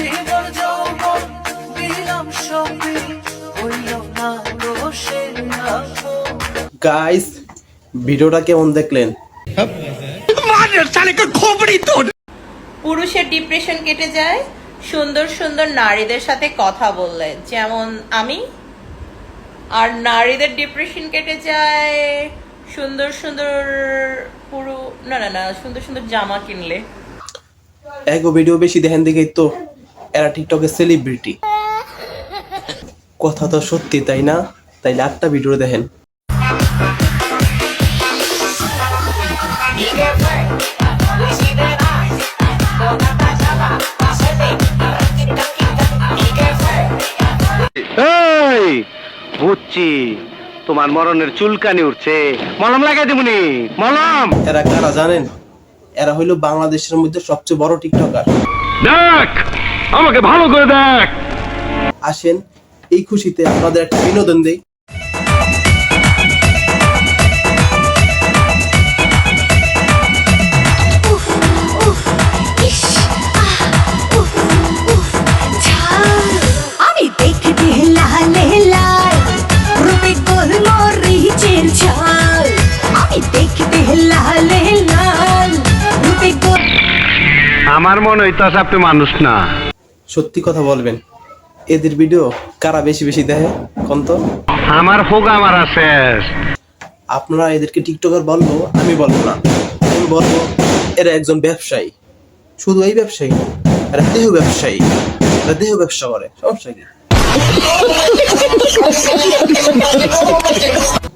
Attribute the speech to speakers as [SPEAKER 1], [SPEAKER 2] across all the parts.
[SPEAKER 1] জীবন যৌবন দিলাম সঙ্গে হইল না রোষের আগুন।
[SPEAKER 2] গাইস, ভিডিওটা কেমন দেখলেন?
[SPEAKER 3] পুরুষের ডিপ্রেশন কেটে যায় সুন্দর সুন্দর নারীদের সাথে কথা বললে, যেমন আমি। আর নারীদের ডিপ্রেশন কেটে যায় সুন্দর সুন্দর সুন্দর সুন্দর জামা কিনলে।
[SPEAKER 2] এগো ভিডিও বেশি দেখেন দেখেই তো এরা টিকটকে সেলিব্রিটি। কথা তো সত্যি, তাই না? তাইলে একটা ভিডিও দেখেন।
[SPEAKER 4] এই বুঝছি, তোমার মরণের চুলকানি উঠছে, মলম লাগাই দিবনি। মলম
[SPEAKER 2] এরা কারা জানেন? এরা হইলো বাংলাদেশের মধ্যে সবচেয়ে বড় টিকটকার।
[SPEAKER 4] দেখ, আমাকে ভালো করে দেখ।
[SPEAKER 2] আসেন এই খুশিতে আপনাদের একটা বিনোদন দেই।
[SPEAKER 5] আমি দেখতে লালে লাল রূপে গোলমরিচের ঝাল। আমি দেখতে লালে লাল রূপে
[SPEAKER 4] আমার মনে হইতাছে আপনি মানুষ না।
[SPEAKER 2] সত্যি কথা বলবেন, এদের ভিডিও কারা বেশি বেশি দেখে কোন তো?
[SPEAKER 4] আমার হোগা মারা শেষ।
[SPEAKER 2] আপনারা এদেরকে টিকটকার বলবো, আমি বলবো না। আমি বলবো এরা একজন ব্যবসায়ী। শুধু এই ব্যবসায়ী না, এরা দেহ ব্যবসায়ী। এরা দেহ ব্যবসা করে। সমস্যা কি?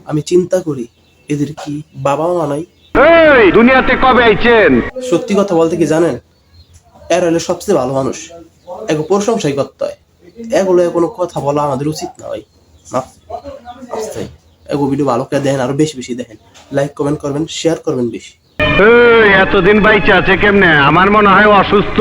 [SPEAKER 2] আমি চিন্তা করি এদের কি বাবা মা নাই?
[SPEAKER 4] এই দুনিয়াতে কবে আইছেন?
[SPEAKER 2] সত্যি কথা বলতে কি জানেন, এরা হলো সবচেয়ে ভালো মানুষ। এগো প্রশংসাই করতে হয়। এগুলো কোনো কথা বলা আমাদের উচিত না ভাই। এগো ভিডিও ভালো করে দেখেন, আরো বেশি বেশি দেখেন, লাইক কমেন্ট করবেন, শেয়ার করবেন বেশি।
[SPEAKER 4] এই এতদিন বাইচে আছে কেমনে? আমার মনে হয় অসুস্থ।